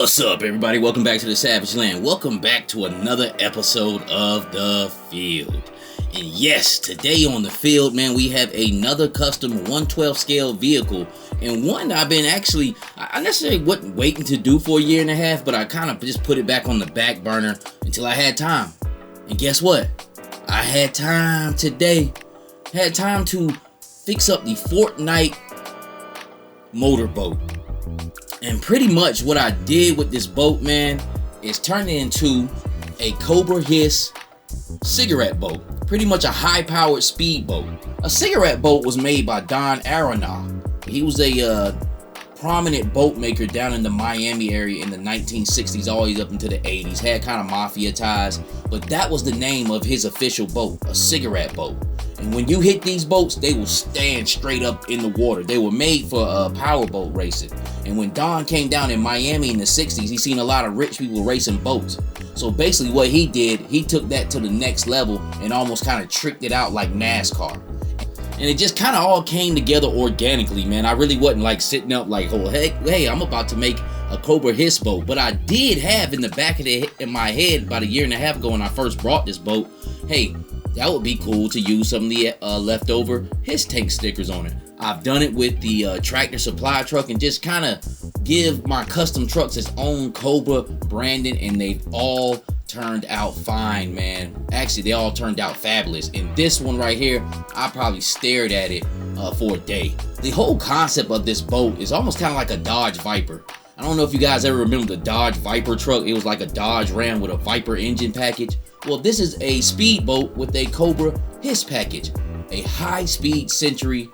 What's up, everybody? Welcome back to the Savage Land. Welcome back to another episode of The Field. And yes, today on The Field, man, we have another custom 112 scale vehicle. And one I've been I necessarily wasn't waiting to do for a year and a half, but I kind of just put it back on the back burner until I had time. And guess what? I had time today. Had time to fix up the Fortnite motorboat. And pretty much what I did with this boat, man, is turn it into a Cobra H.I.S. cigarette boat. Pretty much a high-powered speedboat. A cigarette boat was made by Don Aronoff. He was a prominent boat maker down in the Miami area in the 1960s, all the way up into the 80s. Had kind of mafia ties, but that was the name of his official boat, a cigarette boat. And when you hit these boats, they will stand straight up in the water. They were made for powerboat racing. And when Don came down in Miami in the 60s, he seen a lot of rich people racing boats. So basically what he did, he took that to the next level and almost kind of tricked it out like NASCAR. And it just kind of all came together organically, man. I really wasn't like sitting up like, oh, hey, I'm about to make a Cobra H.I.S. boat. But I did have in the back of my head about a year and a half ago when I first brought this boat, hey, that would be cool to use some of the leftover H.I.S. tank stickers on it. I've done it with the tractor supply truck and just kind of give my custom trucks its own Cobra branding, and they've all turned out fine, man. Actually, they all turned out fabulous. And this one right here, I probably stared at it for a day. The whole concept of this boat is almost kind of like a Dodge Viper. I don't know if you guys ever remember the Dodge Viper truck. It was like a Dodge Ram with a Viper engine package. Well, this is a speedboat with a Cobra H.I.S. package, a high-speed Century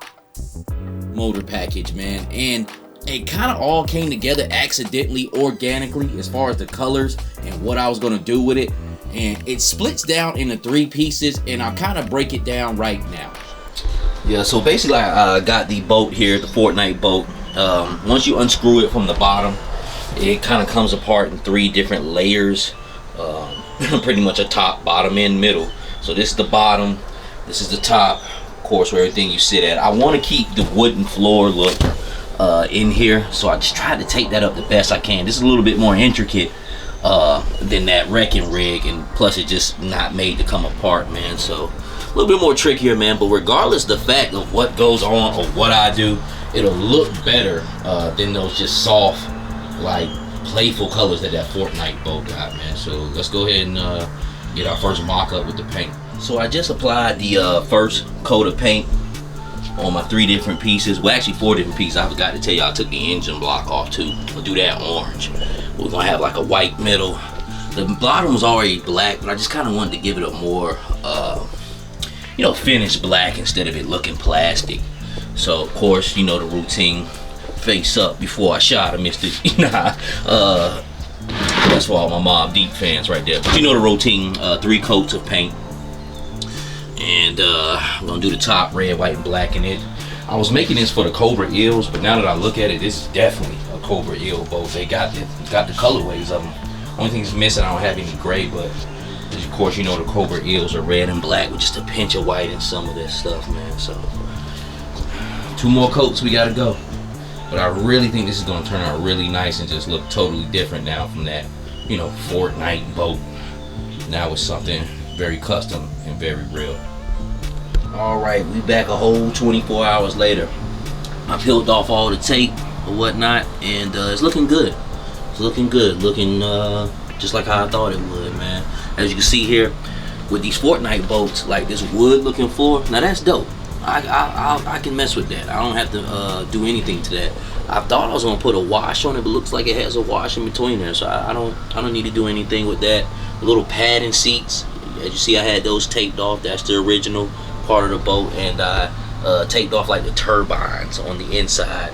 motor package, man. And it kind of all came together accidentally, organically, as far as the colors and what I was going to do with it. And it splits down into 3 pieces, and I'll kind of break it down right now. Yeah, so basically I got the boat here, the Fortnite boat. Once you unscrew it from the bottom, it kind of comes apart in 3 different layers. Pretty much a top, bottom, and middle. So this is the bottom, this is the top, of course, where everything you sit at. I want to keep the wooden floor look in here, so I just tried to take that up the best I can. This is a little bit more intricate than that wrecking rig, and plus it's just not made to come apart, man. So a little bit more trickier, man. But regardless of the fact of what goes on or what I do, it'll look better than those just soft, like playful colors that Fortnite boat got, man. So let's go ahead and get our first mock-up with the paint. So I just applied the first coat of paint on my 3 different pieces. Well, actually 4 different pieces. I forgot to tell you, I took the engine block off too. We'll do that orange. We're gonna have like a white middle. The bottom was already black, but I just kind of wanted to give it a more finished black instead of it looking plastic. So of course, you know the routine. Face up before I shot I missed it. That's for all my Mobb Deep fans right there. But you know the routine, 3 coats of paint. And I'm gonna do the top red, white, and black in it. I was making this for the Cobra Eels, but now that I look at it, this is definitely a Cobra Eel boat. They got the colorways of them. Only thing that's missing, I don't have any gray, but of course you know the Cobra Eels are red and black with just a pinch of white in some of this stuff, man. So 2 more coats, we gotta go. But I really think this is going to turn out really nice and just look totally different now from that, Fortnite boat. Now it's something very custom and very real. Alright, we back a whole 24 hours later. I peeled off all the tape or whatnot, and it's looking good. It's looking good. Looking just like how I thought it would, man. As you can see here, with these Fortnite boats, like this wood looking floor, now that's dope. I can mess with that. I don't have to do anything to that. I thought I was gonna put a wash on it, but looks like it has a wash in between there, so I don't need to do anything with that. The little padding seats, as you see, I had those taped off. That's the original part of the boat, and I taped off like the turbines on the inside.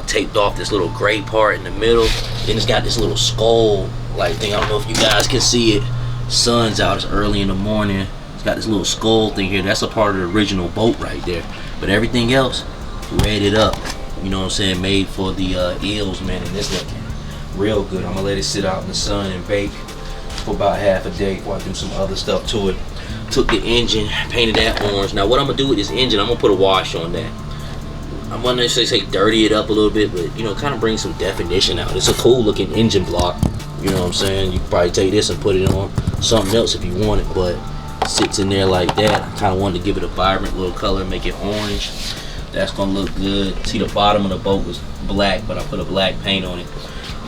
Taped off this little gray part in the middle. Then it's got this little skull like thing. I don't know if you guys can see it. Sun's out. It's early in the morning. It's got this little skull thing here. That's a part of the original boat right there. But everything else, redded up. You know what I'm saying? Made for the eels, man. And this looking real good. I'm gonna let it sit out in the sun and bake for about half a day before I do some other stuff to it. Took the engine, painted that orange. Now what I'm gonna do with this engine, I'm gonna put a wash on that. I wouldn't necessarily say dirty it up a little bit, but you know, kind of bring some definition out. It's a cool looking engine block. You know what I'm saying? You could probably take this and put it on something else if you want it, but it sits in there like that. I kind of wanted to give it a vibrant little color, make it orange. That's gonna look good. See, the bottom of the boat was black, but I put a black paint on it.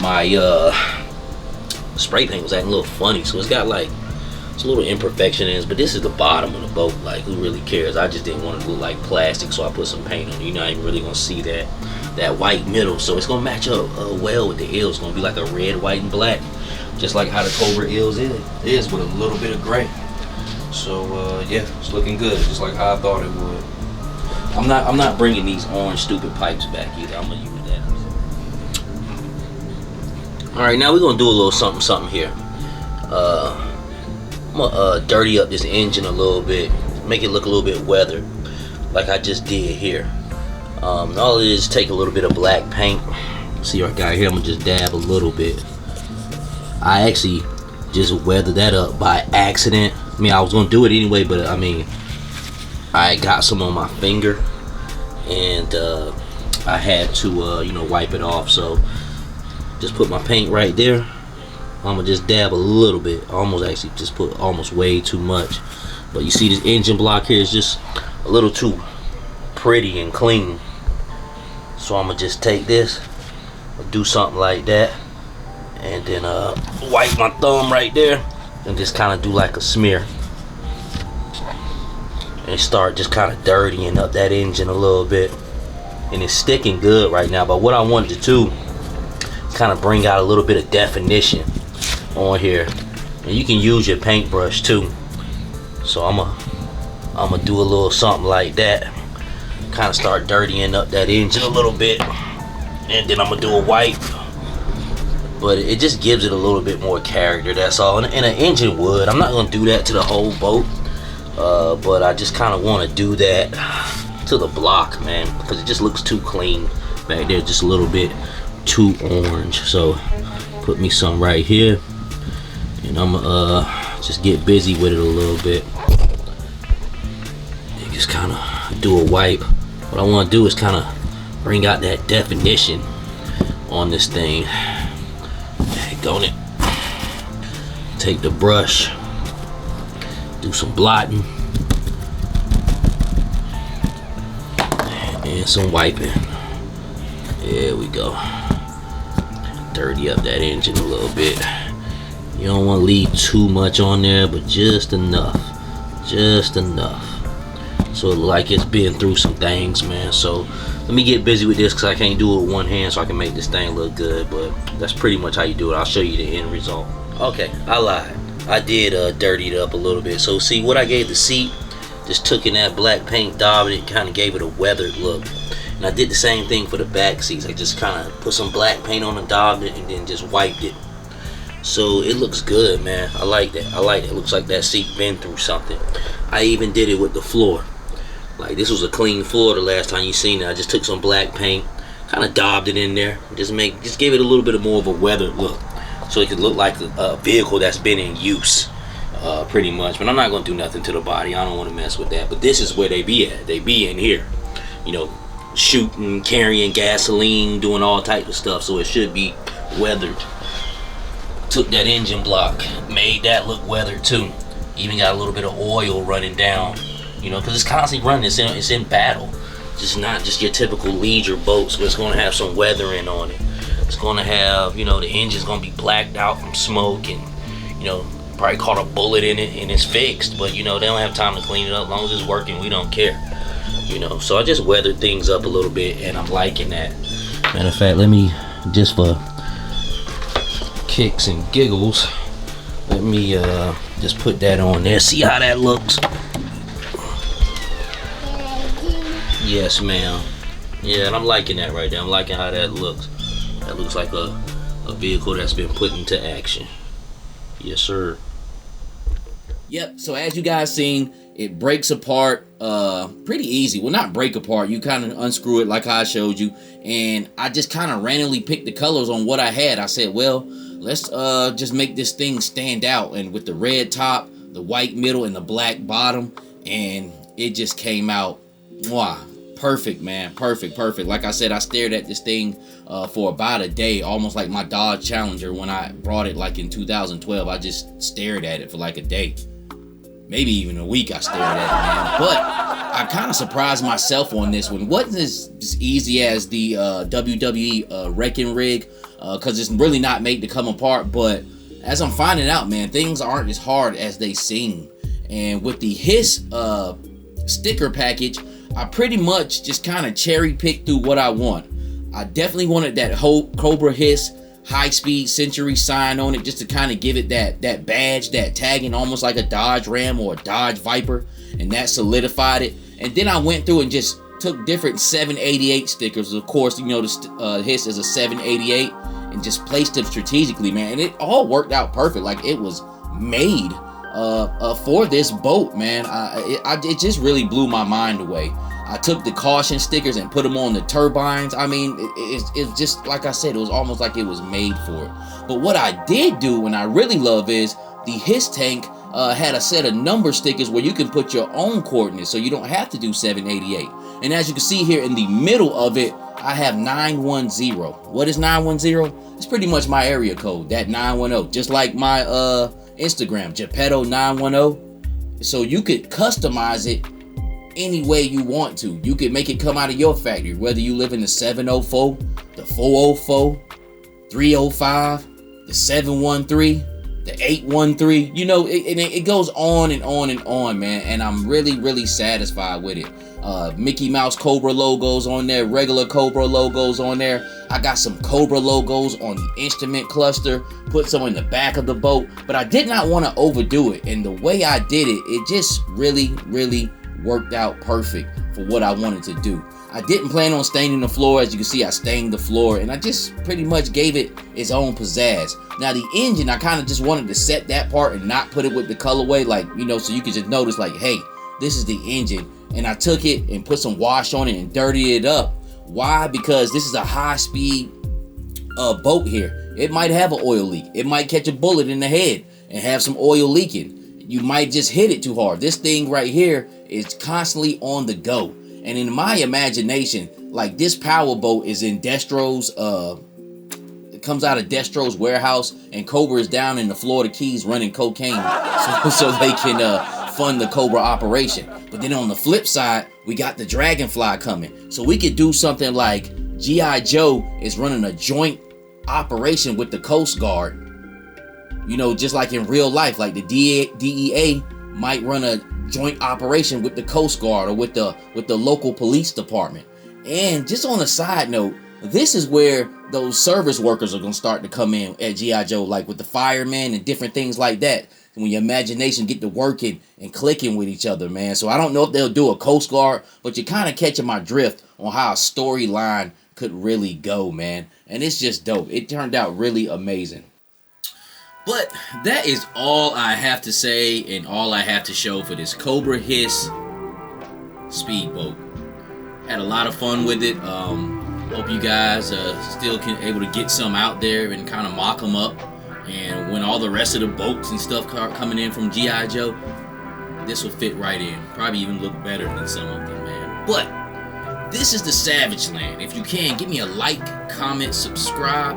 My spray paint was acting a little funny, so it's got like, it's a little imperfection in it, but this is the bottom of the boat. Like, who really cares? I just didn't want it to look like plastic, so I put some paint on it. You're not even really gonna see that white middle, so it's gonna match up well with the eel. It's gonna be like a red, white, and black, just like how the Cobra eels is with a little bit of gray. So yeah, it's looking good, just like how I thought it would. I'm not bringing these orange stupid pipes back either. I'm gonna use that. All right, now we're gonna do a little something here. I'm gonna dirty up this engine a little bit, make it look a little bit weathered, like I just did here. All it is, take a little bit of black paint. See what I got here? I'm gonna just dab a little bit. I actually just weathered that up by accident. I mean, I was gonna do it anyway, but I mean, I got some on my finger, and I had to, you know, wipe it off. So just put my paint right there. I'm gonna just dab a little bit. Almost actually just put almost way too much. But you see this engine block here is just a little too pretty and clean. So I'm gonna just take this, do something like that, and then wipe my thumb right there, and just kind of do like a smear. And start just kind of dirtying up that engine a little bit. And it's sticking good right now, but what I wanted to do, kind of bring out a little bit of definition on here. And you can use your paintbrush too. So I'm gonna do a little something like that. Kind of start dirtying up that engine a little bit, and then I'm gonna do a wipe. But it just gives it a little bit more character, that's all. And an engine would. I'm not gonna do that to the whole boat. But I just kind of want to do that to the block, man, because it just looks too clean back there, just a little bit too orange. So put me some right here, and I'm just get busy with it a little bit. And just kind of do a wipe. What I want to do is kind of bring out that definition on this thing. Daggone it. Take the brush, do some blotting and some wiping. There we go. Dirty up that engine a little bit. You don't want to leave too much on there, but just enough, so it look like it's been through some things, man. So let me get busy with this, because I can't do it with one hand, so I can make this thing look good. But that's pretty much how you do it. I'll show you the end result. Okay, I lied. I did dirty it up a little bit. So see what I gave the seat, just took in that black paint, daubed it, kind of gave it a weathered look. And I did the same thing for the back seats. I just kind of put some black paint on and daubed it, and then just wiped it. So it looks good, man. I like that. I like it. It looks like that seat been through something. I even did it with the floor. Like, this was a clean floor the last time you seen it. I just took some black paint, kind of daubed it in there, just gave it a little bit of more of a weathered look, so it could look like a vehicle that's been in use, pretty much. But I'm not gonna do nothing to the body. I don't want to mess with that. But this is where they be at. They be in here, you know, shooting, carrying gasoline, doing all types of stuff. So it should be weathered. Took that engine block, made that look weathered too. Even got a little bit of oil running down, you know, because it's constantly running. It's in battle. Just not just your typical leisure boat. So it's gonna have some weathering on it. It's gonna have, you know, the engine's gonna be blacked out from smoke, and, you know, probably caught a bullet in it, and it's fixed. But, you know, they don't have time to clean it up. As long as it's working, we don't care, you know. So I just weathered things up a little bit, and I'm liking that. Matter of fact, let me, just for kicks and giggles, let me just put that on there. See how that looks? Yes, ma'am. Yeah, and I'm liking that right there. I'm liking how that looks. That looks like a vehicle that's been put into action. Yes, sir. Yep, so as you guys seen, it breaks apart pretty easy. Well, not break apart. You kind of unscrew it like I showed you. And I just kind of randomly picked the colors on what I had. I said, well, let's just make this thing stand out. And with the red top, the white middle, and the black bottom, and it just came out, mwah, Perfect, man. Perfect. Like I said, I stared at this thing for about a day, almost like my Dodge Challenger when I brought it like in 2012. I just stared at it for like a day. Maybe even a week I stared at it, man. But I kind of surprised myself on this one. Wasn't as easy as the WWE Wrecking Rig, because it's really not made to come apart. But as I'm finding out, man, things aren't as hard as they seem. And with the H.I.S.S sticker package, I pretty much just kind of cherry picked through what I want. I definitely wanted that whole Cobra H.I.S.S high-speed Century sign on it, just to kind of give it that badge, that tagging, almost like a Dodge Ram or a Dodge Viper, and that solidified it. And then I went through and just took different 788 stickers. Of course, you know, the H.I.S.S is a 788, and just placed them strategically, man. And it all worked out perfect. Like, it was made for this boat, man. It just really blew my mind away. I took the caution stickers and put them on the turbines. I mean, it's just like I said, it was almost like it was made for it. But what I did do, and I really love, is the H.I.S.S tank had a set of number stickers where you can put your own coordinates, so you don't have to do 788. And as you can see here in the middle of it, I have 910. What is 910? It's pretty much my area code, that 910, just like my Instagram, Geppetto 910. So you could customize it any way you want to. You could make it come out of your factory, whether you live in the 704, the 404, 305, the 713, the 813. You know, it goes on and on and on, man. And I'm really satisfied with it. Mickey Mouse Cobra logos on there, regular Cobra logos on there. I got some Cobra logos on the instrument cluster, put some in the back of the boat, but I did not want to overdo it. And the way I did it, it just really worked out perfect for what I wanted to do. I didn't plan on staining the floor. As you can see, I stained the floor, and I just pretty much gave it its own pizzazz. Now the engine, I kind of just wanted to set that part and not put it with the colorway, like, you know, so you could just notice, like, hey, this is the engine. And I took it and put some wash on it and dirtied it up. Why? Because this is a high-speed boat here. It might have an oil leak. It might catch a bullet in the head and have some oil leaking. You might just hit it too hard. This thing right here is constantly on the go. And in my imagination, like, this power boat is in Destro's, it comes out of Destro's warehouse, and Cobra is down in the Florida Keys running cocaine so they can fund the Cobra operation. But then on the flip side, we got the Dragonfly coming. So we could do something like G.I. Joe is running a joint operation with the Coast Guard. You know, just like in real life, like the DEA might run a joint operation with the Coast Guard or with the local police department. And just on a side note, this is where those service workers are going to start to come in at G.I. Joe, like with the firemen and different things like that. When your imagination get to working and clicking with each other, man. So I don't know if they'll do a Coast Guard, but you're kind of catching my drift on how a storyline could really go, man. And it's just dope. It turned out really amazing. But that is all I have to say and all I have to show for this Cobra H.I.S.S speedboat. Had a lot of fun with it. Hope you guys still able to get some out there and kind of mock them up. And when all the rest of the boats and stuff coming in from G.I. Joe, this will fit right in. Probably even look better than some of them, man. But this is the Savage Land. If you can, give me a like, comment, subscribe.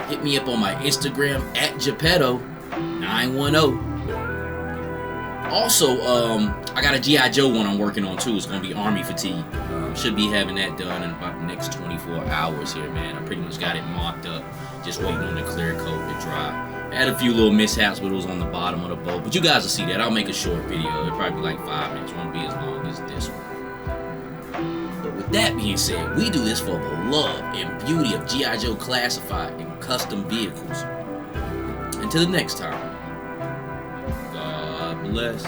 Hit me up on my Instagram at Geppetto910. Also, I got a G.I. Joe one I'm working on too. It's going to be Army Fatigue. Should be having that done in about the next 24 hours here, man. I pretty much got it mocked up. Just waiting on the clear coat to dry. I had a few little mishaps with it was on the bottom of the boat, but you guys will see that. I'll make a short video. It'll probably be like 5 minutes. It won't be as long as this one. But with that being said, we do this for the love and beauty of G.I. Joe classified and custom vehicles. Until the next time, God bless.